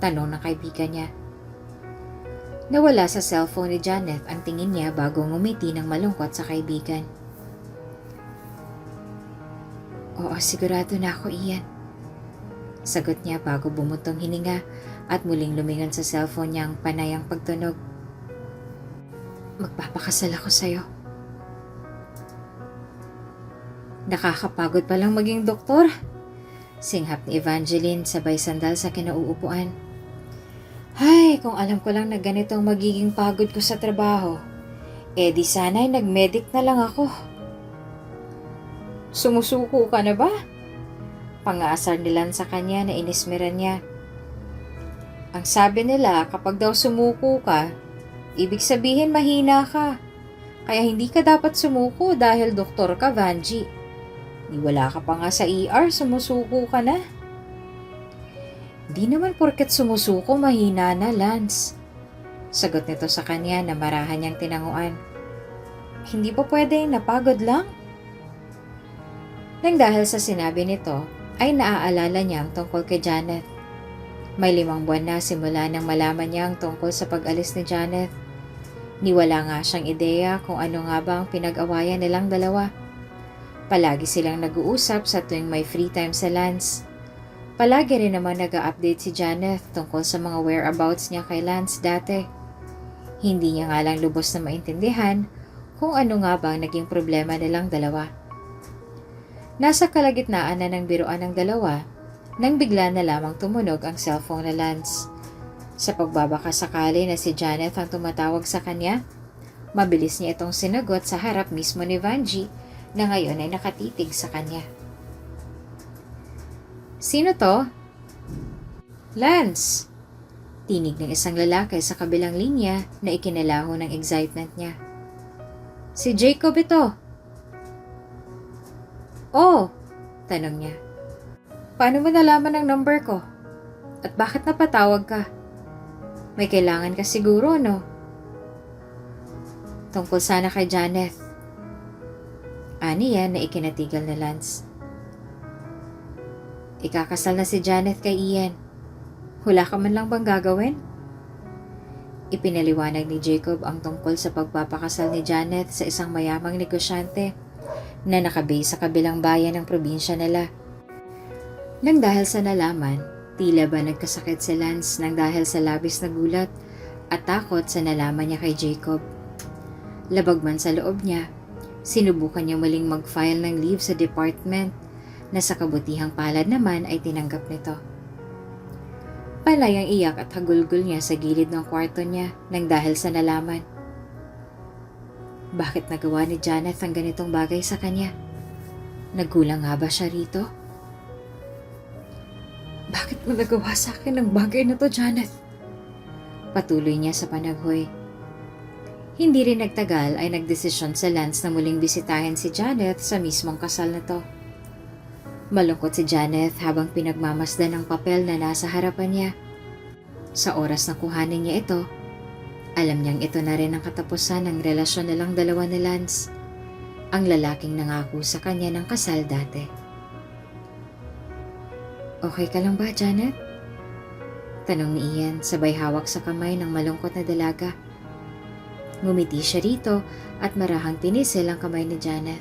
Tanong ng kaibigan niya. Nawala sa cellphone ni Janet ang tingin niya bago ngumiti ng malungkot sa kaibigan. Oo, sigurado na ako, Ian. Sagot niya bago bumuntong hininga at muling lumingon sa cellphone niyang panay ang pagtunog. Magpapakasal ako sa'yo. Nakakapagod palang maging doktor. Singhap ni Evangeline sabay sandal sa kinauupuan. Ay, kung alam ko lang na ganito ang magiging pagod ko sa trabaho, di sana'y nag-medic na lang ako. Sumusuko ka na ba? Pangaasar nila sa kanya na inismeran niya. Ang sabi nila kapag daw sumuko ka, ibig sabihin mahina ka. Kaya hindi ka dapat sumuko dahil doktor ka, Vanji. Di wala ka pa nga sa ER, sumusuko ka na. Di naman porket sumusuko, mahina na, Lance. Sagot nito sa kanya na marahan niyang tinanguan. Hindi pa pwedeng napagod lang? Nang dahil sa sinabi nito, ay naaalala niya ang tungkol kay Janet. May 5 buwan na simula nang malaman niya ang tungkol sa pag-alis ni Janet. Niwala nga siyang ideya kung ano nga ba ang pinag-awayan nilang dalawa. Palagi silang nag-uusap sa tuwing may free time sa Lance. Palagi rin naman nag-a-update si Janet tungkol sa mga whereabouts niya kay Lance dati. Hindi niya nga lang lubos na maintindihan kung ano nga ba ang naging problema nilang dalawa. Nasa kalagitnaan na ng biruan ng dalawa nang bigla na lamang tumunog ang cellphone na Lance. Sa pagbabakasakali na si Janet ang tumatawag sa kanya, mabilis niya itong sinagot sa harap mismo ni Vanji na ngayon ay nakatitig sa kanya. "Sino to?" "Lance!" Tinig ng isang lalaki sa kabilang linya na ikinalaho ng excitement niya. "Si Jacob ito." "Oh," tanong niya. "Paano mo nalaman ang number ko? At bakit napatawag ka? May kailangan ka siguro, no?" "Tungkol sana kay Janet." Ani yan na ikinatigil na Lance. "Ikakasal na si Janet kay Ian. Wala ka man lang bang gagawin?" Ipinaliwanag ni Jacob ang tungkol sa pagpapakasal ni Janet sa isang mayamang negosyante na nakabase sa kabilang bayan ng probinsya nila. Nang dahil sa nalaman, tila ba nagkasakit si Lance nang dahil sa labis na gulat at takot sa nalaman niya kay Jacob. Labag man sa loob niya, sinubukan niya muling mag-file ng leave sa department na sa kabutihang palad naman ay tinanggap nito. Panay ang iyak at hagulgol niya sa gilid ng kwarto niya nang dahil sa nalaman. Bakit nagawa ni Janet ang ganitong bagay sa kanya? Nagkulang nga ba siya rito? "Bakit mo nagawa sa akin ang bagay na to, Janet?" Patuloy niya sa panaghoy. Hindi rin nagtagal ay nagdesisyon sa Lance na muling bisitahin si Janet sa mismong kasal na to. Malungkot si Janet habang pinagmamasdan ang papel na nasa harapan niya. Sa oras na kuhanin niya ito, alam niyang ito na rin ang katapusan ng relasyon nilang dalawa ni Lance, ang lalaking nangako sa kanya ng kasal dati. "Okay ka lang ba, Janet?" Tanong ni Ian sabay hawak sa kamay ng malungkot na dalaga. Ngumiti siya rito at marahang tinisil ang kamay ni Janet.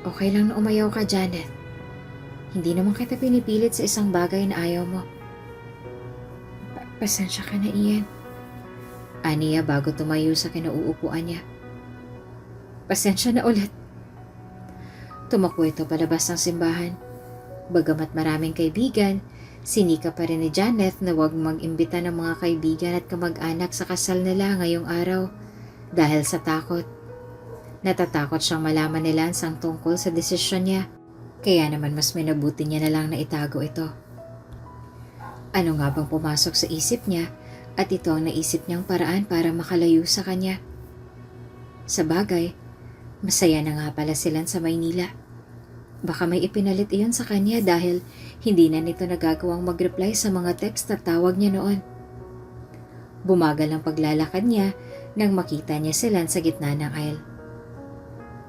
"Okay lang na umayaw ka, Janet. Hindi naman kita pinipilit sa isang bagay na ayaw mo." Pasensya ka na, Ian." Aniya bago tumayo sa kinauupuan niya. "Pasensya na ulit." Tumakbo ito palabas ng simbahan. Bagamat maraming kaibigan, sinika pa rin ni Janet na huwag mag-imbita ng mga kaibigan at kamag-anak sa kasal nila ngayong araw dahil sa takot. Natatakot siyang malaman ni Lance ang tungkol sa desisyon niya, kaya naman mas minabuti niya na lang na itago ito. Ano nga bang pumasok sa isip niya at ito ang naisip niyang paraan para makalayo sa kanya? Sa bagay, masaya na nga pala sila sa Maynila. Baka may ipinalit iyon sa kanya dahil hindi na nito nagagawang mag-reply sa mga text at tawag niya noon. Bumagal ang paglalakad niya nang makita niya sila sa gitna ng aisle.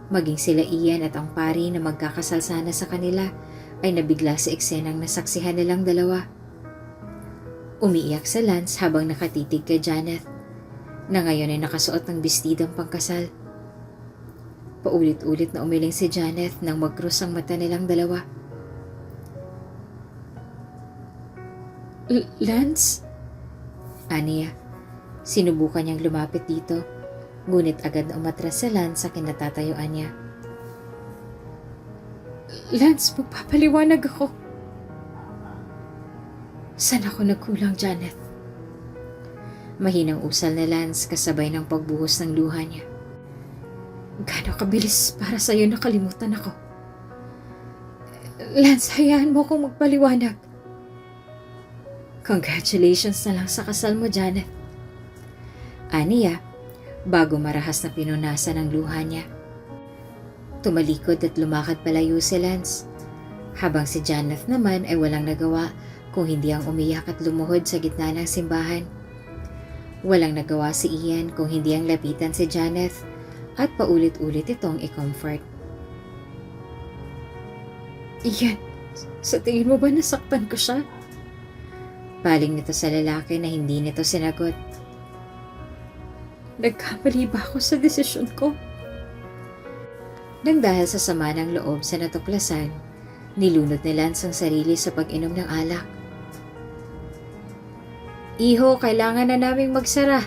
Maging sila Ian at ang pari na magkakasal sana sa kanila ay nabigla sa eksenang nasaksihan nilang dalawa. Umiiyak si Lance habang nakatitig kay Janet, na ngayon ay nakasuot ng bestidang pangkasal. Paulit-ulit na umiling si Janet nang mag-cross ang mata nilang dalawa. "Lance?" Aniya. Sinubukan niyang lumapit dito, ngunit agad na umatras si Lance sa kinatatayuan niya. "Lance, magpapaliwanag ako." "Saan ako nagkulang, Janet?" Mahinang usal na Lance kasabay ng pagbuhos ng luha niya. "Gaano kabilis para sa'yo nakalimutan ako. Lance, hayaan mo akong magpaliwanag." "Congratulations na lang sa kasal mo, Janet." Aniya, bago marahas na pinunasan ang luha niya. Tumalikod at lumakad palayo si Lance, habang si Janet naman ay walang nagawa kung hindi ang umiyak at lumuhod sa gitna ng simbahan. Walang nagawa si Ian kung hindi ang lapitan si Janet at paulit-ulit itong i-comfort. "Ian, sa tingin mo ba nasaktan ko siya?" Paling nito sa lalaki na hindi nito sinagot. "Nagkamali ba ako sa desisyon ko?" Nang dahil sa sama ng loob sa natuklasan, nilunod ni Lance ang sarili sa pag-inom ng alak. "Iho, kailangan na naming magsara,"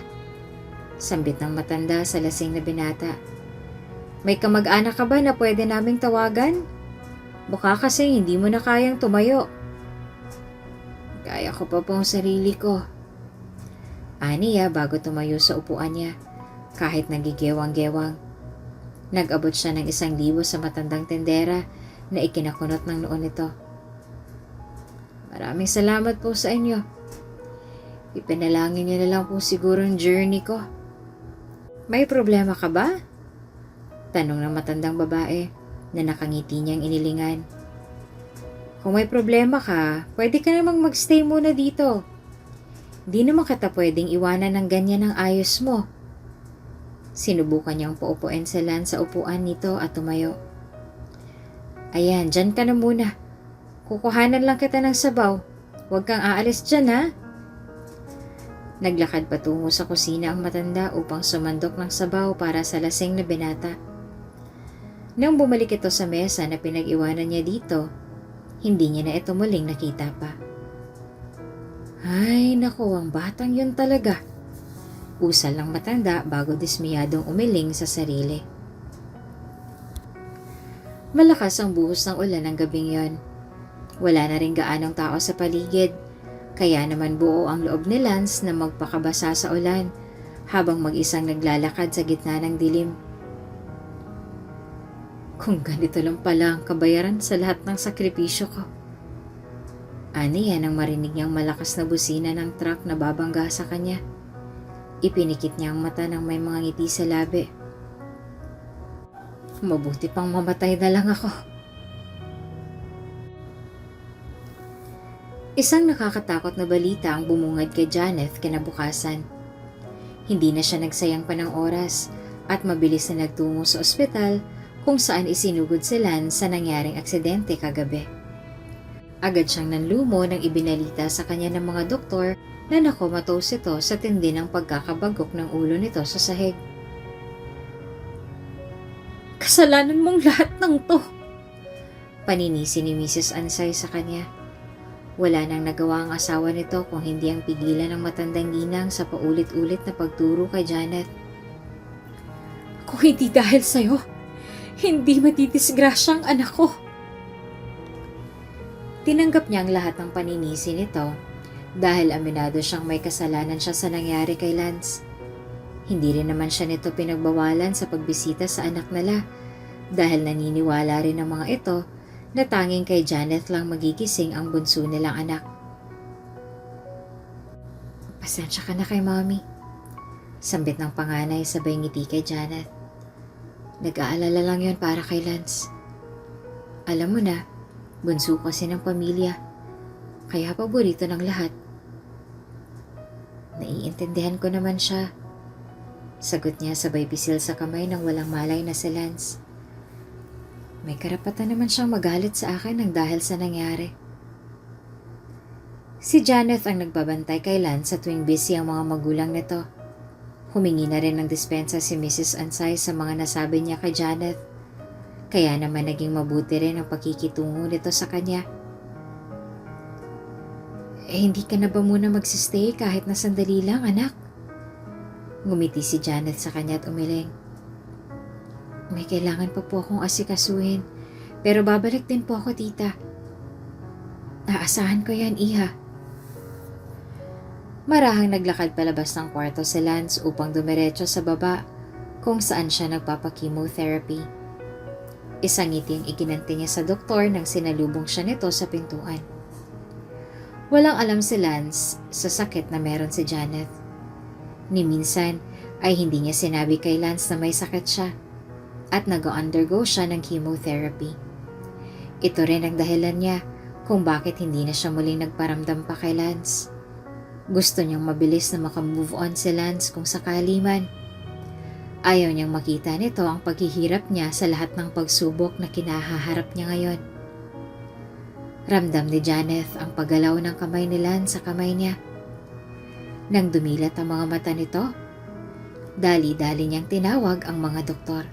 sambit ng matanda sa lasing na binata. "May kamag-anak ka ba na pwede naming tawagan? Baka kasi hindi mo na kayang tumayo." Kaya ko pa po ang sarili ko. Aniya bago tumayo sa upuan niya, kahit nagigewang-gewang. Nag-abot siya ng 1,000 sa matandang tendera na ikinakunot ng noon nito. Maraming salamat po sa inyo. Ipinalangin niyo na lang po siguro ang journey ko. May problema ka ba? Tanong ng matandang babae na nakangiti niyang inilingan. Kung may problema ka, pwede ka namang magstay muna dito. Di naman kita pwedeng iwanan ng ganyan ang ayos mo. Sinubukan niyang paupuin si Lance sa upuan nito at tumayo. Ayan, dyan ka na muna. Kukuhanan lang kita ng sabaw. Huwag kang aalis dyan, ha? Naglakad patungo sa kusina ang matanda upang sumandok ng sabaw para sa lasing na binata. Nang bumalik ito sa mesa na pinag-iwanan niya dito, hindi niya na ito muling nakita pa. Ay, naku, ang batang yun talaga. Usal ng matanda bago dismiyadong umiling sa sarili. Malakas ang buhos ng ulan ng gabing yon. Wala na rin gaanong tao sa paligid, kaya naman buo ang loob ni Lance na magpakabasa sa ulan habang mag-isang naglalakad sa gitna ng dilim. Kung ganito lang pala ang kabayaran sa lahat ng sakripisyo ko. Aniya nang marinig niyang malakas na busina ng truck na babangga sa kanya. Ipinikit niya ang mata ng may mga ngiti sa labi. Mabuti pang mamatay na lang ako. Isang nakakatakot na balita ang bumungad kay Janeth kinabukasan. Hindi na siya nagsayang pa ng oras at mabilis na nagtungo sa ospital kung saan isinugod si Lance sa nangyaring aksidente kagabi. Agad siyang nanlumo nang ibinalita sa kanya ng mga doktor na nakomatose ito sa tindi ng pagkakabagok ng ulo nito sa sahig. Kasalanan mong lahat ng to, paninisi ni Mrs. Ansay sa kanya. Wala nang nagawa ang asawa nito kung hindi ang pigilan ng matandang ginang sa paulit-ulit na pagturo kay Janeth. Kung hindi dahil sa'yo, hindi matidisgrasya ang anak ko. Tinanggap niya ang lahat ng paninisi nito dahil aminado siyang may kasalanan siya sa nangyari kay Lance. Hindi rin naman siya nito pinagbawalan sa pagbisita sa anak nila dahil naniniwala rin ng mga ito na tanging kay Janeth lang magigising ang bunso nilang anak. Pasensya ka na kay Mommy. Sambit ng panganay sabay ngiti kay Janeth. Nag-aalala lang yon para kay Lance. Alam mo na, bunso kasi ng pamilya, kaya paborito ng lahat. Naiintindihan ko naman siya. Sagot niya sabay pisil sa kamay ng walang malay na si Lance. May karapatan naman siyang magalit sa akin ng dahil sa nangyari. Si Janeth ang nagbabantay kay Lance sa tuwing busy ang mga magulang nito. Humingi na rin ng dispensa si Mrs. Ansay sa mga nasabi niya kay Janeth. Kaya naman naging mabuti rin ang pakikitungo nito sa kanya. Hindi ka na ba muna magsistay kahit na sandali lang, anak? Ngumiti si Janeth sa kanya at umiling. May kailangan pa po akong asikasuhin, pero babalik din po ako, tita. Aasahan ko yan, iha. Marahang naglakad palabas ng kwarto si Lance upang dumiretso sa baba kung saan siya nagpapakemotherapy. Isang ngiti ang iginanti niya sa doktor nang sinalubong siya nito sa pintuan. Walang alam si Lance sa sakit na meron si Janeth. Ni minsan ay hindi niya sinabi kay Lance na may sakit siya at nag-undergo siya ng chemotherapy. Ito rin ang dahilan niya kung bakit hindi na siya muling nagparamdam pa kay Lance. Gusto niyang mabilis na makamove on si Lance kung sakali man. Ayaw niyang makita nito ang paghihirap niya sa lahat ng pagsubok na kinahaharap niya ngayon. Ramdam ni Janeth ang paggalaw ng kamay ni Lance sa kamay niya. Nang dumilat ang mga mata nito, dali-dali niyang tinawag ang mga doktor.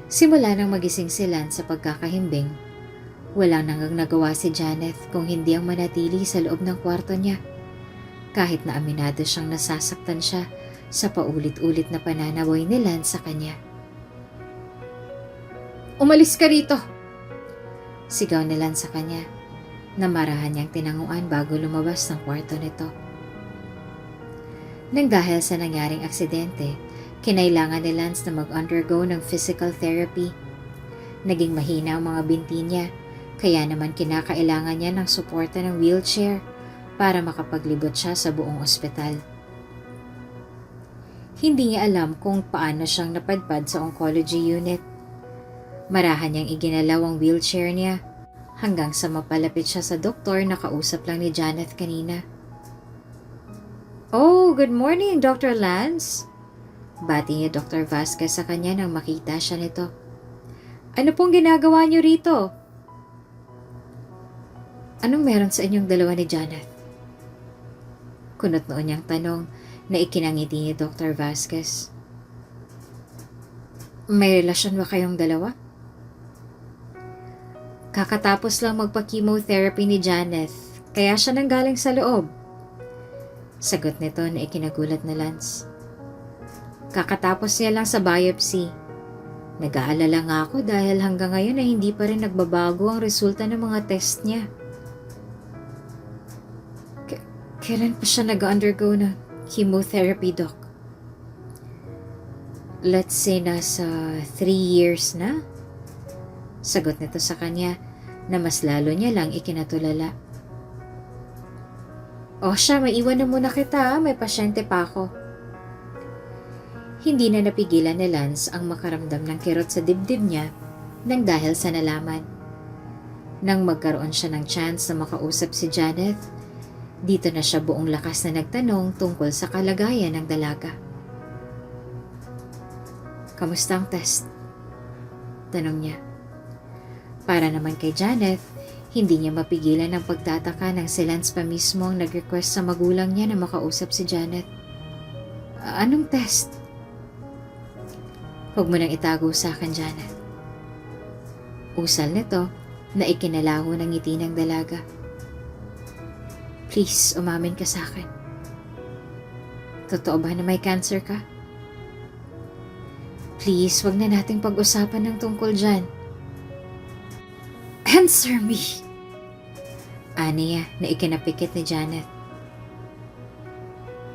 Simula nang magising si Lance sa pagkakahimbing, walang nagawa si Janeth kung hindi ang manatili sa loob ng kwarto niya, kahit na aminado siyang nasasaktan siya sa paulit-ulit na pananaway ni Lance sa kanya. Umalis ka rito! Sigaw ni Lance sa kanya. Namarahan niyang tinanguan bago lumabas ng kwarto nito. Nang dahil sa nangyaring aksidente, kinailangan ni Lance na mag-undergo ng physical therapy. Naging mahina ang mga binti niya, kaya naman kinakailangan niya ng suporta ng wheelchair para makapaglibot siya sa buong ospital. Hindi niya alam kung paano siyang napadpad sa oncology unit. Marahan niyang iginalaw ang wheelchair niya hanggang sa mapalapit siya sa doktor na kausap lang ni Janet kanina. "Oh, good morning, Dr. Lance." Bati niya Dr. Vasquez sa kanya nang makita siya nito. "Ano pong ginagawa niyo rito?" "Anong meron sa inyong dalawa ni Janet?" Kunot noon niyang tanong na ikinangiti ni Dr. Vasquez. "May relasyon ba kayong dalawa?" "Kakatapos lang magpa-chemotherapy ni Janet, kaya siya nanggaling sa loob." Sagot nito na ikinagulat na Lance. "Kakatapos niya lang sa biopsy. Nag-aalala nga ako dahil hanggang ngayon ay hindi pa rin nagbabago ang resulta ng mga test niya." Kailan pa siya nag-undergo ng chemotherapy, Doc?" "Let's say nasa 3 years na." Sagot nito sa kanya na mas lalo niya lang ikinatulala. "O siya, maiwan na muna kita, may pasyente pa ako." Hindi na napigilan ni Lance ang makaramdam ng kirot sa dibdib niya nang dahil sa nalaman. Nang magkaroon siya ng chance na makausap si Janet, dito na siya buong lakas na nagtanong tungkol sa kalagayan ng dalaga. "Kamusta ang test?" tanong niya. Para naman kay Janet, hindi niya mapigilan ang pagtataka nang si Lance pa mismo ang nag-request sa magulang niya na makausap si Janet. "Anong test?" "Huwag mo nang itago sa akin, Janet." Usal nito na ikinalaho ng ngiti ng dalaga. "Please, umamin ka sa akin. Totoo ba na may cancer ka? Please, wag na nating pag-usapan ng tungkol dyan. Answer me!" Aniya na ikinapikit ni Janet.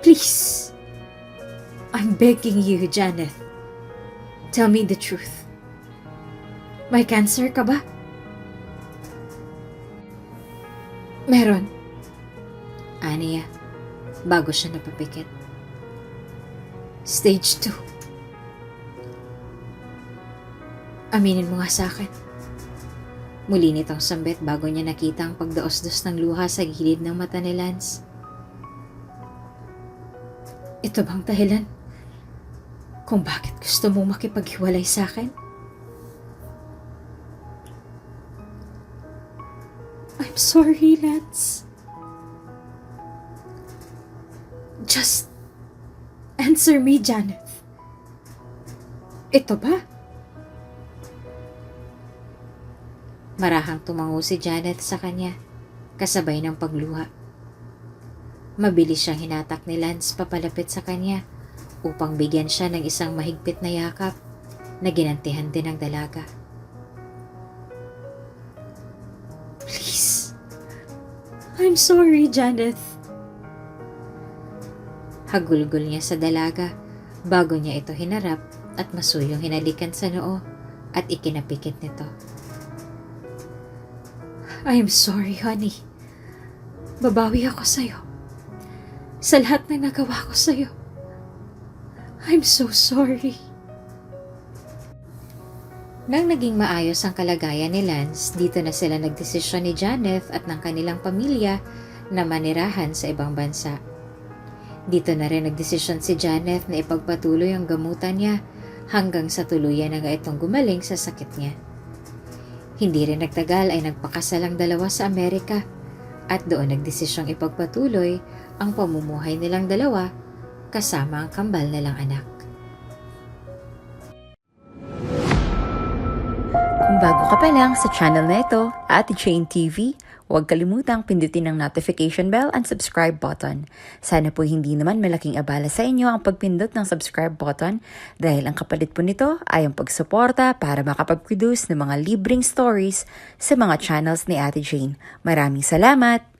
"Please, I'm begging you, Janet. Tell me the truth. May cancer ka ba?" "Meron." Aniya, bago siya napapikit. "Stage 2. Aminin mo nga sa akin." Muli nitong sambit bago niya nakita ang pagdaos-dos ng luha sa gilid ng mata ni Lance. "Ito bang dahilan kung bakit gusto mo makipaghiwalay sa akin?" "I'm sorry, Lance. Just answer me, Janet. Ito ba?" Marahang tumango si Janet sa kanya, kasabay ng pagluha. Mabilis siyang hinatak ni Lance papalapit sa kanya upang bigyan siya ng isang mahigpit na yakap na ginantihan din ng dalaga. "Please, I'm sorry, Janet." Hagulgol niya sa dalaga bago niya ito hinarap at masuyong hinalikan sa noo at ikinapikit nito. "I'm sorry, honey. Babawi ako sa'yo. Sa lahat na nagawa ko sa'yo. I'm so sorry." Nang naging maayos ang kalagayan ni Lance, dito na sila nagdesisyon ni Janet at ng kanilang pamilya na manirahan sa ibang bansa. Dito na rin nagdesisyon si Janet na ipagpatuloy ang gamutan niya hanggang sa tuluyan na nga itong gumaling sa sakit niya. Hindi rin nagtagal ay nagpakasal ang dalawa sa Amerika at doon nagdesisyong ipagpatuloy ang pamumuhay nilang dalawa kasama ang kambal nilang anak. Kung bago ka pa lang sa channel na ito, Ate Jane TV, huwag kalimutang pindutin ang notification bell and subscribe button. Sana po hindi naman malaking abala sa inyo ang pagpindot ng subscribe button dahil ang kapalit po nito ay ang pagsuporta para makapag-produce ng mga libreng stories sa mga channels ni Ate Jane. Maraming salamat!